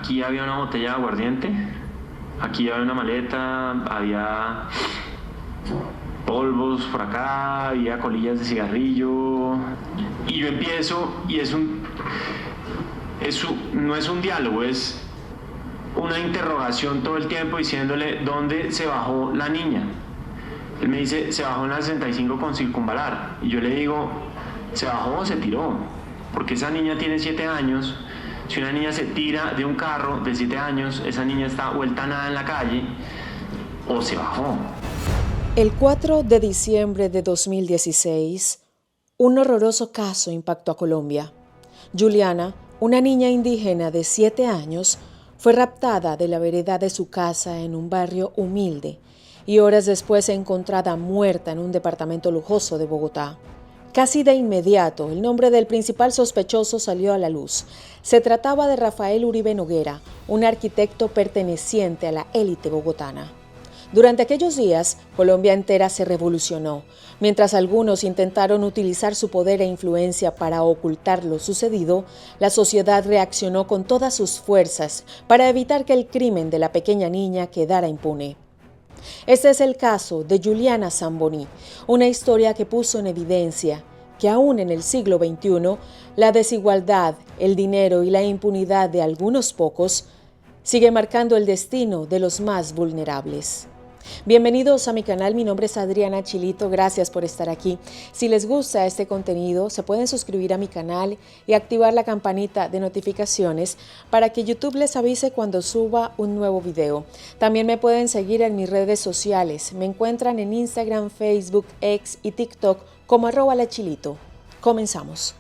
Aquí había una botella de aguardiente, aquí había una maleta, había polvos por acá, había colillas de cigarrillo. Y yo empiezo y no es un diálogo, es una interrogación todo el tiempo diciéndole dónde se bajó la niña. Él me dice, se bajó en la 65 con circunvalar. Y yo le digo, ¿se bajó o se tiró? Porque esa niña tiene 7 años. Si una niña se tira de un carro de 7 años, esa niña está vuelta a nada en la calle o se bajó. El 4 de diciembre de 2016, un horroroso caso impactó a Colombia. Juliana, una niña indígena de 7 años, fue raptada de la vereda de su casa en un barrio humilde y horas después encontrada muerta en un departamento lujoso de Bogotá. Casi de inmediato, el nombre del principal sospechoso salió a la luz. Se trataba de Rafael Uribe Noguera, un arquitecto perteneciente a la élite bogotana. Durante aquellos días, Colombia entera se revolucionó. Mientras algunos intentaron utilizar su poder e influencia para ocultar lo sucedido, la sociedad reaccionó con todas sus fuerzas para evitar que el crimen de la pequeña niña quedara impune. Este es el caso de Juliana Zamboni, una historia que puso en evidencia que aún en el siglo XXI, la desigualdad, el dinero y la impunidad de algunos pocos sigue marcando el destino de los más vulnerables. Bienvenidos a mi canal, mi nombre es Adriana Chilito, gracias por estar aquí. Si les gusta este contenido, se pueden suscribir a mi canal y activar la campanita de notificaciones para que YouTube les avise cuando suba un nuevo video. También me pueden seguir en mis redes sociales, me encuentran en Instagram, Facebook, X y TikTok como @lachilito. Comenzamos.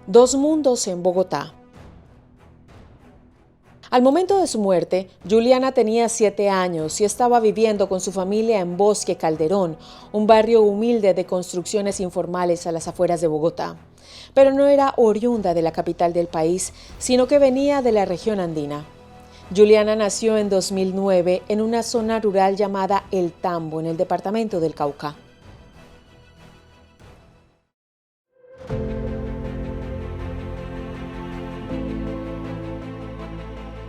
Dos mundos en Bogotá. Al momento de su muerte, Juliana tenía 7 años y estaba viviendo con su familia en Bosque Calderón, un barrio humilde de construcciones informales a las afueras de Bogotá. Pero no era oriunda de la capital del país, sino que venía de la región andina. Juliana nació en 2009 en una zona rural llamada El Tambo, en el departamento del Cauca.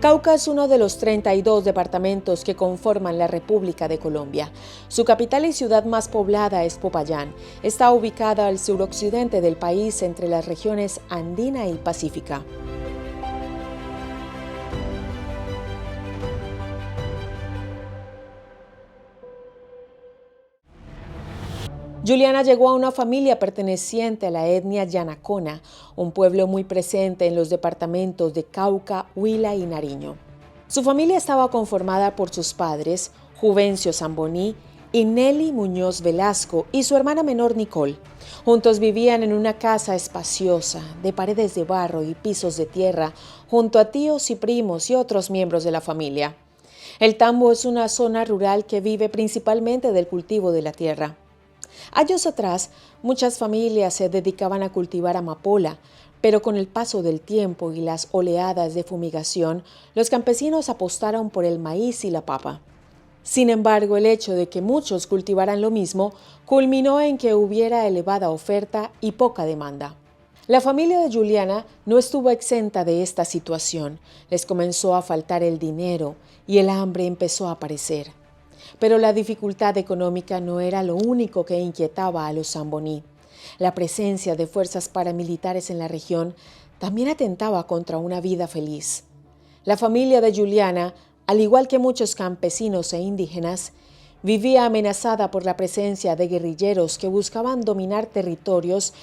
Cauca es uno de los 32 departamentos que conforman la República de Colombia. Su capital y ciudad más poblada es Popayán. Está ubicada al suroccidente del país entre las regiones andina y pacífica. Juliana llegó a una familia perteneciente a la etnia Yanacona, un pueblo muy presente en los departamentos de Cauca, Huila y Nariño. Su familia estaba conformada por sus padres, Juvencio Zamboni y Nelly Muñoz Velasco, y su hermana menor Nicole. Juntos vivían en una casa espaciosa, de paredes de barro y pisos de tierra, junto a tíos y primos y otros miembros de la familia. El Tambo es una zona rural que vive principalmente del cultivo de la tierra. Años atrás, muchas familias se dedicaban a cultivar amapola, pero con el paso del tiempo y las oleadas de fumigación, los campesinos apostaron por el maíz y la papa. Sin embargo, el hecho de que muchos cultivaran lo mismo culminó en que hubiera elevada oferta y poca demanda. La familia de Juliana no estuvo exenta de esta situación. Les comenzó a faltar el dinero y el hambre empezó a aparecer. Pero la dificultad económica no era lo único que inquietaba a los Zamboni. La presencia de fuerzas paramilitares en la región también atentaba contra una vida feliz. La familia de Juliana, al igual que muchos campesinos e indígenas, vivía amenazada por la presencia de guerrilleros que buscaban dominar territorios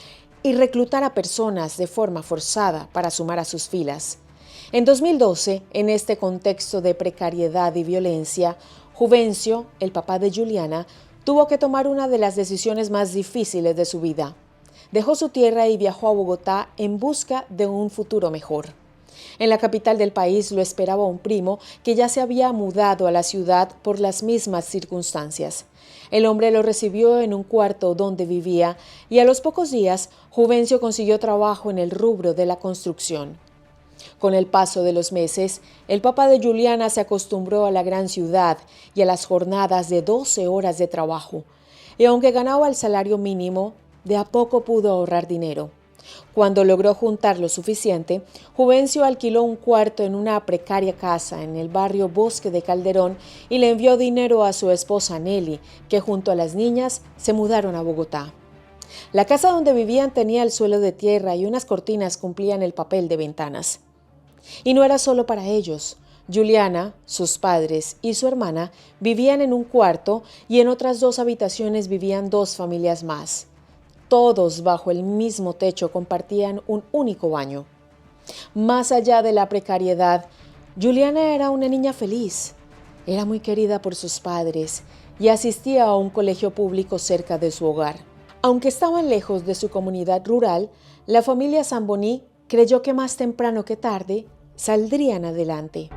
y reclutar a personas de forma forzada para sumar a sus filas. En 2012, en este contexto de precariedad y violencia, Juvencio, el papá de Juliana, tuvo que tomar una de las decisiones más difíciles de su vida. Dejó su tierra y viajó a Bogotá en busca de un futuro mejor. En la capital del país lo esperaba un primo que ya se había mudado a la ciudad por las mismas circunstancias. El hombre lo recibió en un cuarto donde vivía y a los pocos días Juvencio consiguió trabajo en el rubro de la construcción. Con el paso de los meses, el papá de Juliana se acostumbró a la gran ciudad y a las jornadas de 12 horas de trabajo, y aunque ganaba el salario mínimo, de a poco pudo ahorrar dinero. Cuando logró juntar lo suficiente, Juvencio alquiló un cuarto en una precaria casa en el barrio Bosque de Calderón y le envió dinero a su esposa Nelly, que junto a las niñas se mudaron a Bogotá. La casa donde vivían tenía el suelo de tierra y unas cortinas cumplían el papel de ventanas. Y no era solo para ellos. Juliana, sus padres y su hermana vivían en un cuarto y en otras 2 habitaciones vivían 2 familias más. Todos bajo el mismo techo compartían un único baño. Más allá de la precariedad, Juliana era una niña feliz. Era muy querida por sus padres y asistía a un colegio público cerca de su hogar. Aunque estaban lejos de su comunidad rural, la familia Zamboní creyó que más temprano que tarde saldrían adelante.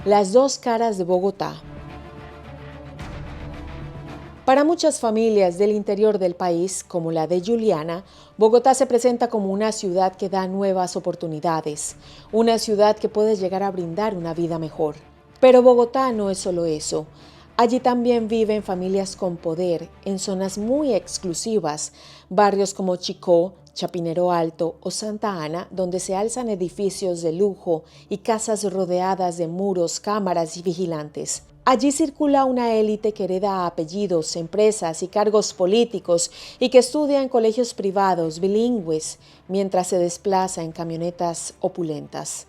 Las 2 caras de Bogotá. Para muchas familias del interior del país, como la de Juliana, Bogotá se presenta como una ciudad que da nuevas oportunidades, una ciudad que puede llegar a brindar una vida mejor. Pero Bogotá no es solo eso. Allí también viven familias con poder, en zonas muy exclusivas, barrios como Chicó, Chapinero Alto o Santa Ana, donde se alzan edificios de lujo y casas rodeadas de muros, cámaras y vigilantes. Allí circula una élite que hereda apellidos, empresas y cargos políticos y que estudia en colegios privados bilingües mientras se desplaza en camionetas opulentas.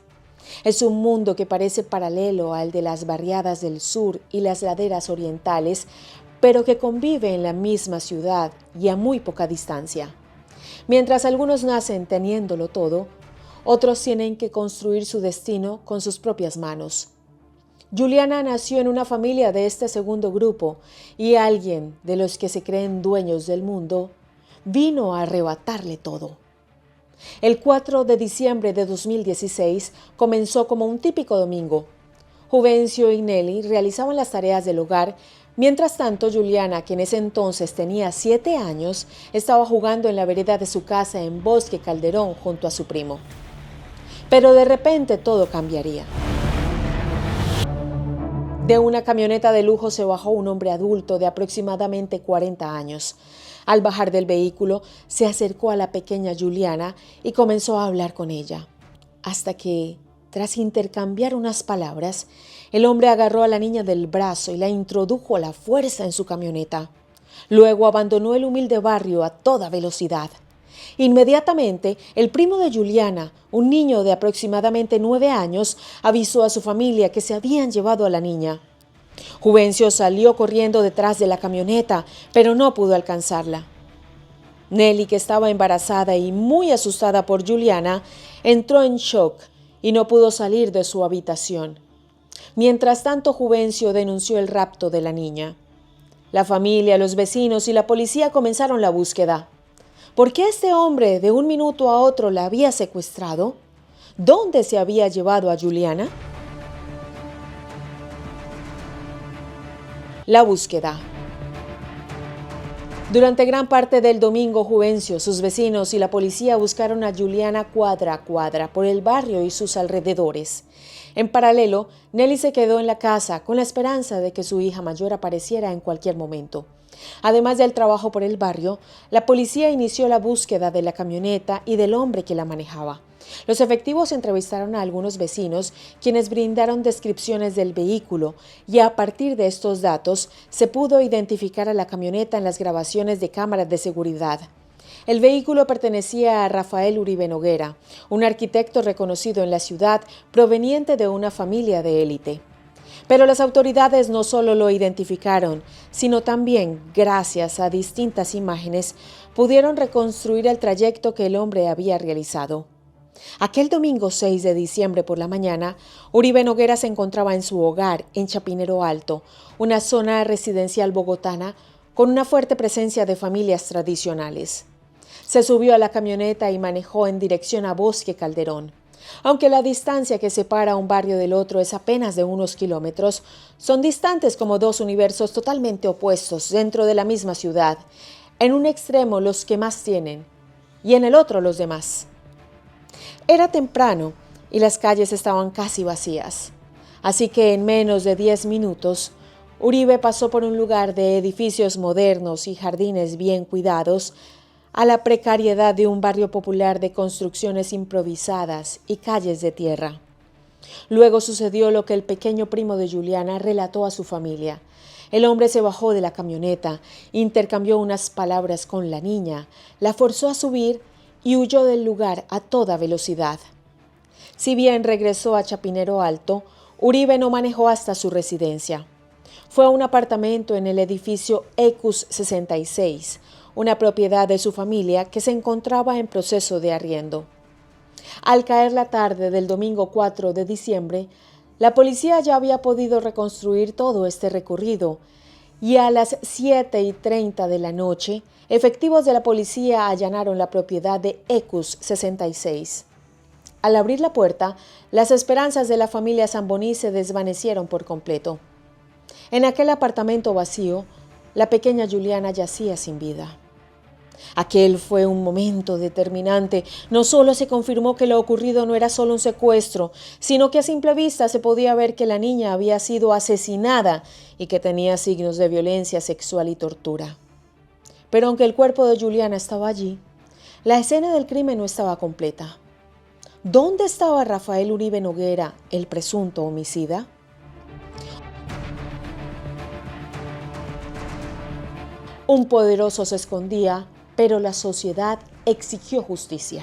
Es un mundo que parece paralelo al de las barriadas del sur y las laderas orientales, pero que convive en la misma ciudad y a muy poca distancia. Mientras algunos nacen teniéndolo todo, otros tienen que construir su destino con sus propias manos. Juliana nació en una familia de este segundo grupo y alguien de los que se creen dueños del mundo vino a arrebatarle todo. El 4 de diciembre de 2016 comenzó como un típico domingo. Juvencio y Nelly realizaban las tareas del hogar. Mientras tanto, Juliana, que en ese entonces tenía 7 años, estaba jugando en la vereda de su casa en Bosque Calderón junto a su primo. Pero de repente todo cambiaría. De una camioneta de lujo se bajó un hombre adulto de aproximadamente 40 años. Al bajar del vehículo, se acercó a la pequeña Juliana y comenzó a hablar con ella. Hasta que, tras intercambiar unas palabras, el hombre agarró a la niña del brazo y la introdujo a la fuerza en su camioneta. Luego abandonó el humilde barrio a toda velocidad. Inmediatamente, el primo de Juliana, un niño de aproximadamente 9 años, avisó a su familia que se habían llevado a la niña. Juvencio salió corriendo detrás de la camioneta, pero no pudo alcanzarla. Nelly, que estaba embarazada y muy asustada por Juliana, entró en shock y no pudo salir de su habitación. Mientras tanto, Juvencio denunció el rapto de la niña. La familia, los vecinos y la policía comenzaron la búsqueda. ¿Por qué este hombre de un minuto a otro la había secuestrado? ¿Dónde se había llevado a Juliana? La búsqueda. Durante gran parte del domingo, Juvencio, sus vecinos y la policía buscaron a Juliana cuadra a cuadra por el barrio y sus alrededores. En paralelo, Nelly se quedó en la casa con la esperanza de que su hija mayor apareciera en cualquier momento. Además del trabajo por el barrio, la policía inició la búsqueda de la camioneta y del hombre que la manejaba. Los efectivos entrevistaron a algunos vecinos, quienes brindaron descripciones del vehículo, y a partir de estos datos se pudo identificar a la camioneta en las grabaciones de cámaras de seguridad. El vehículo pertenecía a Rafael Uribe Noguera, un arquitecto reconocido en la ciudad proveniente de una familia de élite. Pero las autoridades no solo lo identificaron, sino también, gracias a distintas imágenes, pudieron reconstruir el trayecto que el hombre había realizado. Aquel domingo 6 de diciembre por la mañana, Uribe Noguera se encontraba en su hogar en Chapinero Alto, una zona residencial bogotana con una fuerte presencia de familias tradicionales. Se subió a la camioneta y manejó en dirección a Bosque Calderón. Aunque la distancia que separa un barrio del otro es apenas de unos kilómetros, son distantes como dos universos totalmente opuestos dentro de la misma ciudad. En un extremo los que más tienen y en el otro los demás. Era temprano y las calles estaban casi vacías. Así que en menos de 10 minutos, Uribe pasó por un lugar de edificios modernos y jardines bien cuidados a la precariedad de un barrio popular de construcciones improvisadas y calles de tierra. Luego sucedió lo que el pequeño primo de Juliana relató a su familia. El hombre se bajó de la camioneta, intercambió unas palabras con la niña, la forzó a subir y huyó del lugar a toda velocidad. Si bien regresó a Chapinero Alto, Uribe no manejó hasta su residencia. Fue a un apartamento en el edificio Ecus 66, una propiedad de su familia que se encontraba en proceso de arriendo. Al caer la tarde del domingo 4 de diciembre, la policía ya había podido reconstruir todo este recorrido y a las 7:30 de la noche, efectivos de la policía allanaron la propiedad de Ecus 66. Al abrir la puerta, las esperanzas de la familia Zamboní se desvanecieron por completo. En aquel apartamento vacío, la pequeña Juliana yacía sin vida. Aquel fue un momento determinante. No solo se confirmó que lo ocurrido no era solo un secuestro, sino que a simple vista se podía ver que la niña había sido asesinada y que tenía signos de violencia sexual y tortura. Pero aunque el cuerpo de Juliana estaba allí, la escena del crimen no estaba completa. ¿Dónde estaba Rafael Uribe Noguera, el presunto homicida? Un poderoso se escondía, pero la sociedad exigió justicia.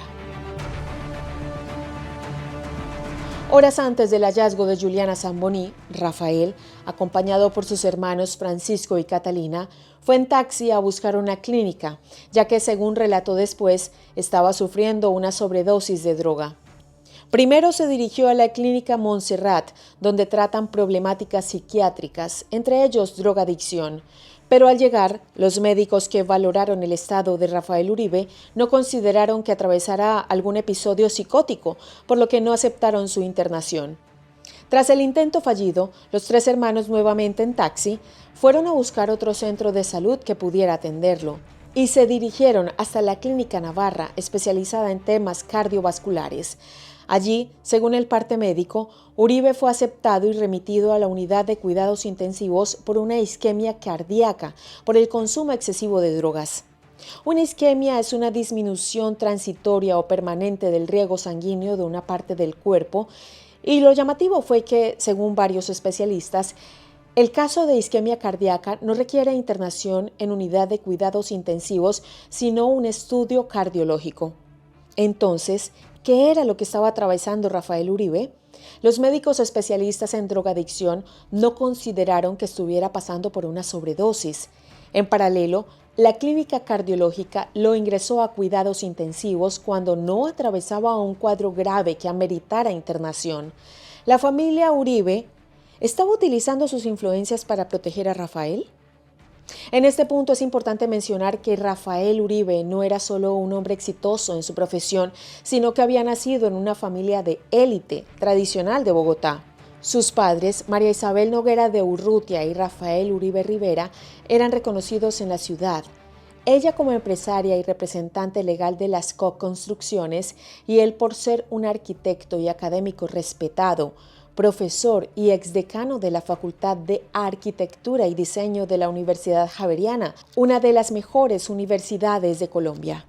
Horas antes del hallazgo de Juliana Zamboní, Rafael, acompañado por sus hermanos Francisco y Catalina, fue en taxi a buscar una clínica, ya que, según relató después, estaba sufriendo una sobredosis de droga. Primero se dirigió a la clínica Montserrat, donde tratan problemáticas psiquiátricas, entre ellos drogadicción. Pero al llegar, los médicos que valoraron el estado de Rafael Uribe no consideraron que atravesara algún episodio psicótico, por lo que no aceptaron su internación. Tras el intento fallido, los tres hermanos, nuevamente en taxi, fueron a buscar otro centro de salud que pudiera atenderlo y se dirigieron hasta la Clínica Navarra, especializada en temas cardiovasculares. Allí, según el parte médico, Uribe fue aceptado y remitido a la unidad de cuidados intensivos por una isquemia cardíaca por el consumo excesivo de drogas. Una isquemia es una disminución transitoria o permanente del riego sanguíneo de una parte del cuerpo, y lo llamativo fue que, según varios especialistas, el caso de isquemia cardíaca no requiere internación en unidad de cuidados intensivos, sino un estudio cardiológico. Entonces, ¿qué era lo que estaba atravesando Rafael Uribe? Los médicos especialistas en drogadicción no consideraron que estuviera pasando por una sobredosis. En paralelo, la clínica cardiológica lo ingresó a cuidados intensivos cuando no atravesaba un cuadro grave que ameritara internación. ¿La familia Uribe estaba utilizando sus influencias para proteger a Rafael? En este punto es importante mencionar que Rafael Uribe no era solo un hombre exitoso en su profesión, sino que había nacido en una familia de élite tradicional de Bogotá. Sus padres, María Isabel Noguera de Urrutia y Rafael Uribe Rivera, eran reconocidos en la ciudad. Ella como empresaria y representante legal de las Construcciones, y él por ser un arquitecto y académico respetado, profesor y exdecano de la Facultad de Arquitectura y Diseño de la Universidad Javeriana, una de las mejores universidades de Colombia.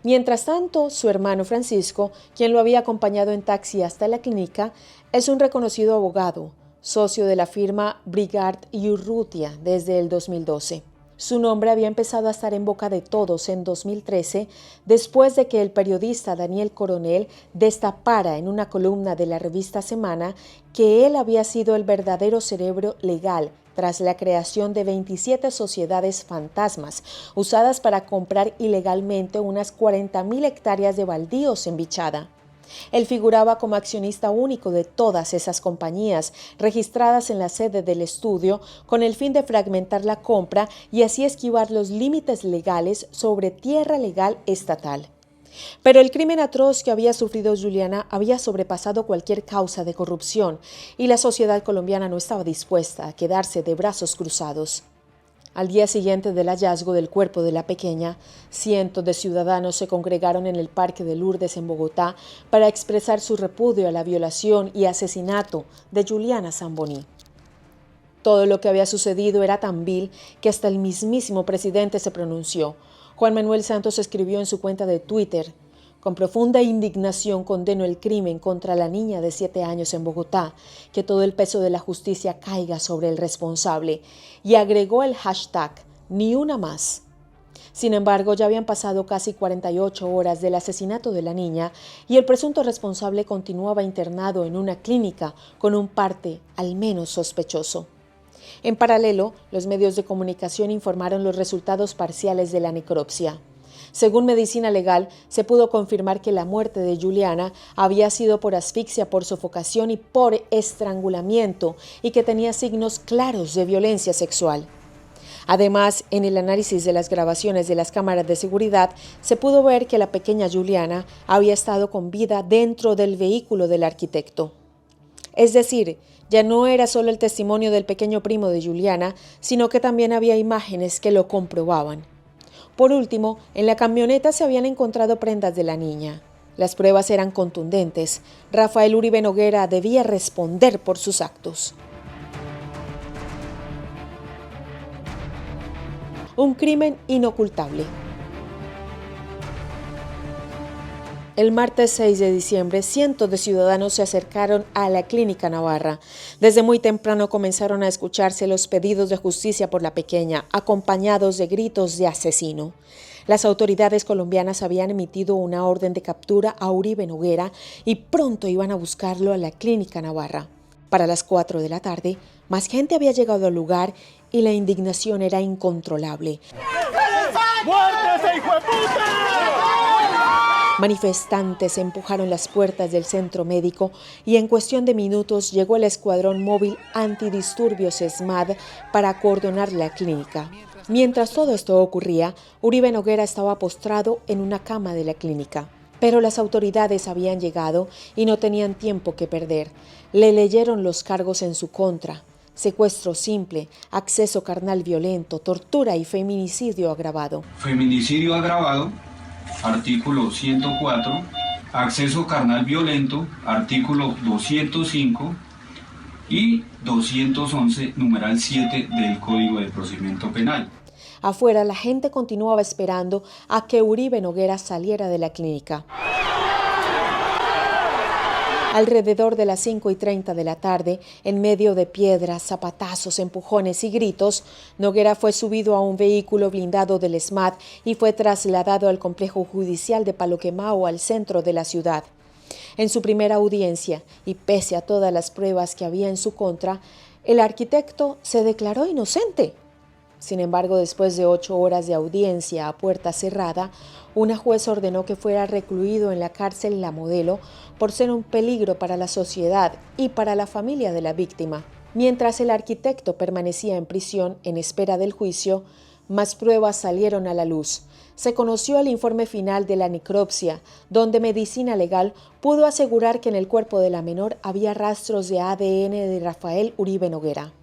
Mientras tanto, su hermano Francisco, quien lo había acompañado en taxi hasta la clínica, es un reconocido abogado, socio de la firma Brigard y Urrutia desde el 2012. Su nombre había empezado a estar en boca de todos en 2013, después de que el periodista Daniel Coronel destapara en una columna de la revista Semana que él había sido el verdadero cerebro legal tras la creación de 27 sociedades fantasmas usadas para comprar ilegalmente unas 40.000 hectáreas de baldíos en Bichada. Él figuraba como accionista único de todas esas compañías registradas en la sede del estudio con el fin de fragmentar la compra y así esquivar los límites legales sobre tierra legal estatal. Pero el crimen atroz que había sufrido Juliana había sobrepasado cualquier causa de corrupción y la sociedad colombiana no estaba dispuesta a quedarse de brazos cruzados. Al día siguiente del hallazgo del cuerpo de la pequeña, cientos de ciudadanos se congregaron en el Parque de Lourdes en Bogotá para expresar su repudio a la violación y asesinato de Juliana Zamboní. Todo lo que había sucedido era tan vil que hasta el mismísimo presidente se pronunció. Juan Manuel Santos escribió en su cuenta de Twitter: con profunda indignación condeno el crimen contra la niña de 7 años en Bogotá, que todo el peso de la justicia caiga sobre el responsable, y agregó el hashtag ni una más. Sin embargo, ya habían pasado casi 48 horas del asesinato de la niña y el presunto responsable continuaba internado en una clínica con un parte al menos sospechoso. En paralelo, los medios de comunicación informaron los resultados parciales de la necropsia. Según Medicina Legal, se pudo confirmar que la muerte de Juliana había sido por asfixia, por sofocación y por estrangulamiento y que tenía signos claros de violencia sexual. Además, en el análisis de las grabaciones de las cámaras de seguridad, se pudo ver que la pequeña Juliana había estado con vida dentro del vehículo del arquitecto. Es decir, ya no era solo el testimonio del pequeño primo de Juliana, sino que también había imágenes que lo comprobaban. Por último, en la camioneta se habían encontrado prendas de la niña. Las pruebas eran contundentes. Rafael Uribe Noguera debía responder por sus actos. Un crimen inocultable. El martes 6 de diciembre, cientos de ciudadanos se acercaron a la Clínica Navarra. Desde muy temprano comenzaron a escucharse los pedidos de justicia por la pequeña, acompañados de gritos de asesino. Las autoridades colombianas habían emitido una orden de captura a Uribe Noguera y pronto iban a buscarlo a la Clínica Navarra. Para las 4 de la tarde, más gente había llegado al lugar y la indignación era incontrolable. ¡Muértese, hijo de puta! Manifestantes empujaron las puertas del centro médico y en cuestión de minutos llegó el escuadrón móvil antidisturbios SMAD para acordonar la clínica. Mientras todo esto ocurría, Uribe Noguera estaba postrado en una cama de la clínica. Pero las autoridades habían llegado y no tenían tiempo que perder. Le leyeron los cargos en su contra: secuestro simple, acceso carnal violento, tortura y feminicidio agravado. Feminicidio agravado, artículo 104, acceso carnal violento, artículo 205 y 211, numeral 7 del Código de Procedimiento Penal. Afuera, la gente continuaba esperando a que Uribe Noguera saliera de la clínica. Alrededor de las 5:30 de la tarde, en medio de piedras, zapatazos, empujones y gritos, Noguera fue subido a un vehículo blindado del SMAT y fue trasladado al complejo judicial de Palo Quemao, al centro de la ciudad. En su primera audiencia, y pese a todas las pruebas que había en su contra, el arquitecto se declaró inocente. Sin embargo, después de 8 horas de audiencia a puerta cerrada, una juez ordenó que fuera recluido en la cárcel La Modelo por ser un peligro para la sociedad y para la familia de la víctima. Mientras el arquitecto permanecía en prisión en espera del juicio, más pruebas salieron a la luz. Se conoció el informe final de la necropsia, donde Medicina Legal pudo asegurar que en el cuerpo de la menor había rastros de ADN de Rafael Uribe Noguera.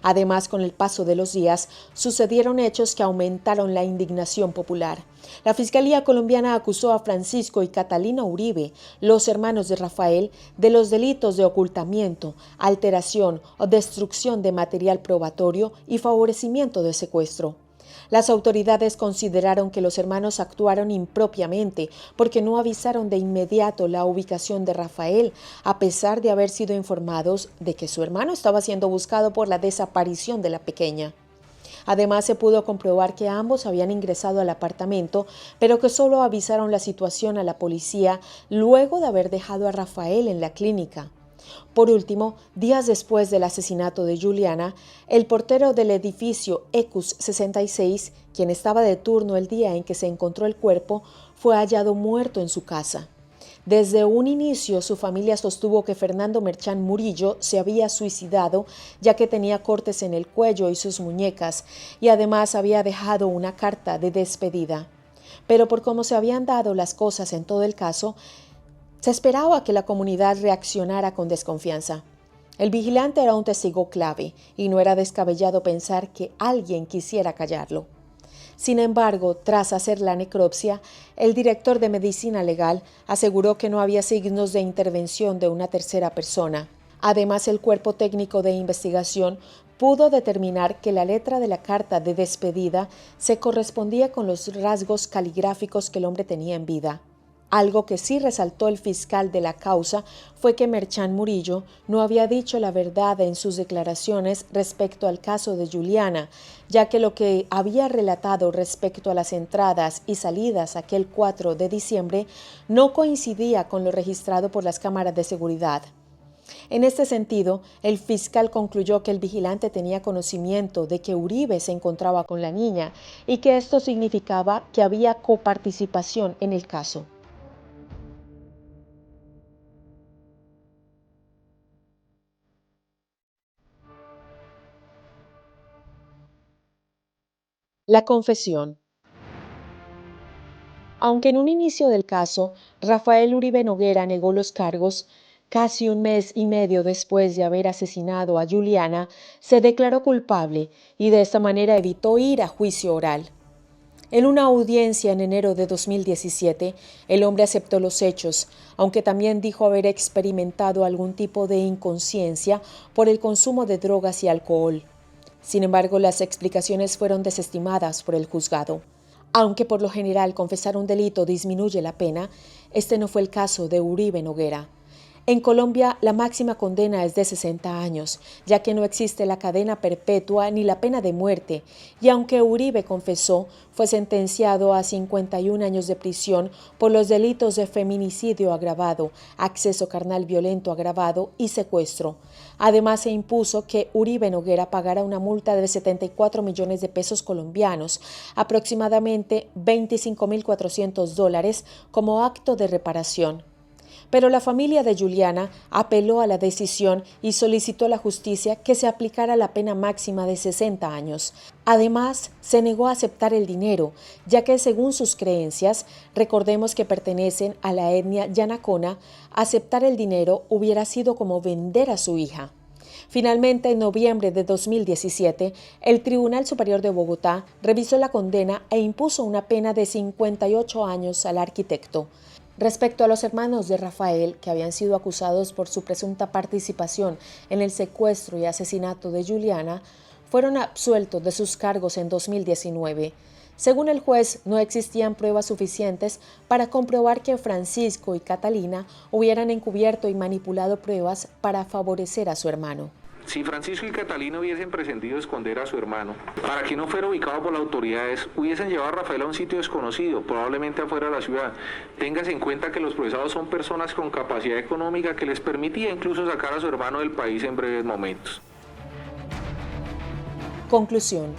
Además, con el paso de los días, sucedieron hechos que aumentaron la indignación popular. La Fiscalía colombiana acusó a Francisco y Catalina Uribe, los hermanos de Rafael, de los delitos de ocultamiento, alteración o destrucción de material probatorio y favorecimiento de secuestro. Las autoridades consideraron que los hermanos actuaron impropiamente porque no avisaron de inmediato la ubicación de Rafael, a pesar de haber sido informados de que su hermano estaba siendo buscado por la desaparición de la pequeña. Además, se pudo comprobar que ambos habían ingresado al apartamento, pero que solo avisaron la situación a la policía luego de haber dejado a Rafael en la clínica. Por último, días después del asesinato de Juliana, el portero del edificio Ecus 66, quien estaba de turno el día en que se encontró el cuerpo, fue hallado muerto en su casa. Desde un inicio, su familia sostuvo que Fernando Merchán Murillo se había suicidado, ya que tenía cortes en el cuello y sus muñecas, y además había dejado una carta de despedida. Pero por cómo se habían dado las cosas en todo el caso, se esperaba que la comunidad reaccionara con desconfianza. El vigilante era un testigo clave, y no era descabellado pensar que alguien quisiera callarlo. Sin embargo, tras hacer la necropsia, el director de medicina legal aseguró que no había signos de intervención de una tercera persona. Además, el cuerpo técnico de investigación pudo determinar que la letra de la carta de despedida se correspondía con los rasgos caligráficos que el hombre tenía en vida. Algo que sí resaltó el fiscal de la causa fue que Merchán Murillo no había dicho la verdad en sus declaraciones respecto al caso de Juliana, ya que lo que había relatado respecto a las entradas y salidas aquel 4 de diciembre no coincidía con lo registrado por las cámaras de seguridad. En este sentido, el fiscal concluyó que el vigilante tenía conocimiento de que Uribe se encontraba con la niña y que esto significaba que había coparticipación en el caso. La confesión. Aunque en un inicio del caso, Rafael Uribe Noguera negó los cargos, casi un mes y medio después de haber asesinado a Juliana, se declaró culpable y de esta manera evitó ir a juicio oral. En una audiencia en enero de 2017, el hombre aceptó los hechos, aunque también dijo haber experimentado algún tipo de inconsciencia por el consumo de drogas y alcohol. Sin embargo, las explicaciones fueron desestimadas por el juzgado. Aunque por lo general confesar un delito disminuye la pena, este no fue el caso de Uribe Noguera. En Colombia, la máxima condena es de 60 años, ya que no existe la cadena perpetua ni la pena de muerte, y aunque Uribe confesó, fue sentenciado a 51 años de prisión por los delitos de feminicidio agravado, acceso carnal violento agravado y secuestro. Además, se impuso que Uribe Noguera pagara una multa de 74 millones de pesos colombianos, aproximadamente $25.400, como acto de reparación. Pero la familia de Juliana apeló a la decisión y solicitó a la justicia que se aplicara la pena máxima de 60 años. Además, se negó a aceptar el dinero, ya que según sus creencias, recordemos que pertenecen a la etnia Yanacona, aceptar el dinero hubiera sido como vender a su hija. Finalmente, en noviembre de 2017, el Tribunal Superior de Bogotá revisó la condena e impuso una pena de 58 años al arquitecto. Respecto a los hermanos de Rafael, que habían sido acusados por su presunta participación en el secuestro y asesinato de Juliana, fueron absueltos de sus cargos en 2019. Según el juez, no existían pruebas suficientes para comprobar que Francisco y Catalina hubieran encubierto y manipulado pruebas para favorecer a su hermano. Si Francisco y Catalina hubiesen pretendido esconder a su hermano, para que no fuera ubicado por las autoridades, hubiesen llevado a Rafael a un sitio desconocido, probablemente afuera de la ciudad. Téngase en cuenta que los procesados son personas con capacidad económica que les permitía incluso sacar a su hermano del país en breves momentos. Conclusión.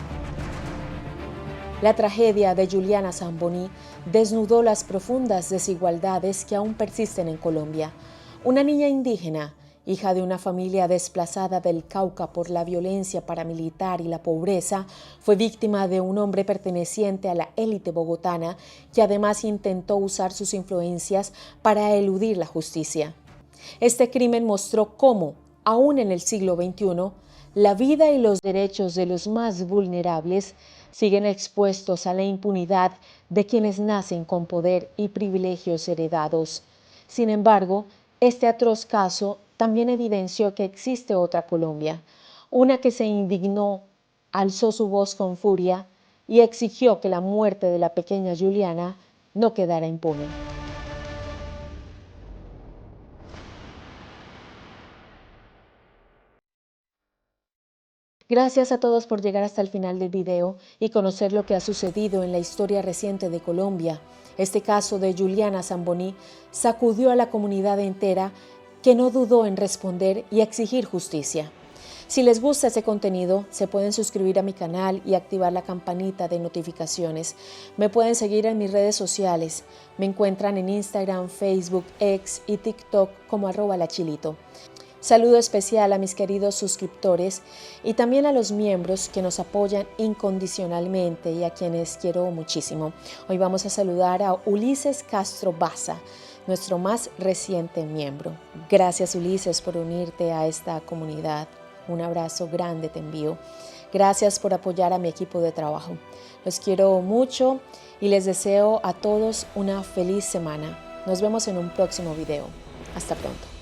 La tragedia de Juliana Zamboni desnudó las profundas desigualdades que aún persisten en Colombia. Una niña indígena, hija de una familia desplazada del Cauca por la violencia paramilitar y la pobreza, fue víctima de un hombre perteneciente a la élite bogotana que además intentó usar sus influencias para eludir la justicia. Este crimen mostró cómo, aún en el siglo XXI, la vida y los derechos de los más vulnerables siguen expuestos a la impunidad de quienes nacen con poder y privilegios heredados. Sin embargo, este atroz caso también evidenció que existe otra Colombia, una que se indignó, alzó su voz con furia y exigió que la muerte de la pequeña Juliana no quedara impune. Gracias a todos por llegar hasta el final del video y conocer lo que ha sucedido en la historia reciente de Colombia. Este caso de Juliana Zamboni sacudió a la comunidad entera, que no dudó en responder y exigir justicia. Si les gusta este contenido, se pueden suscribir a mi canal y activar la campanita de notificaciones. Me pueden seguir en mis redes sociales. Me encuentran en Instagram, Facebook, X y TikTok como @lachilito. Saludo especial a mis queridos suscriptores y también a los miembros que nos apoyan incondicionalmente y a quienes quiero muchísimo. Hoy vamos a saludar a Ulises Castro Baza, nuestro más reciente miembro. Gracias, Ulises, por unirte a esta comunidad. Un abrazo grande te envío. Gracias por apoyar a mi equipo de trabajo. Los quiero mucho y les deseo a todos una feliz semana. Nos vemos en un próximo video. Hasta pronto.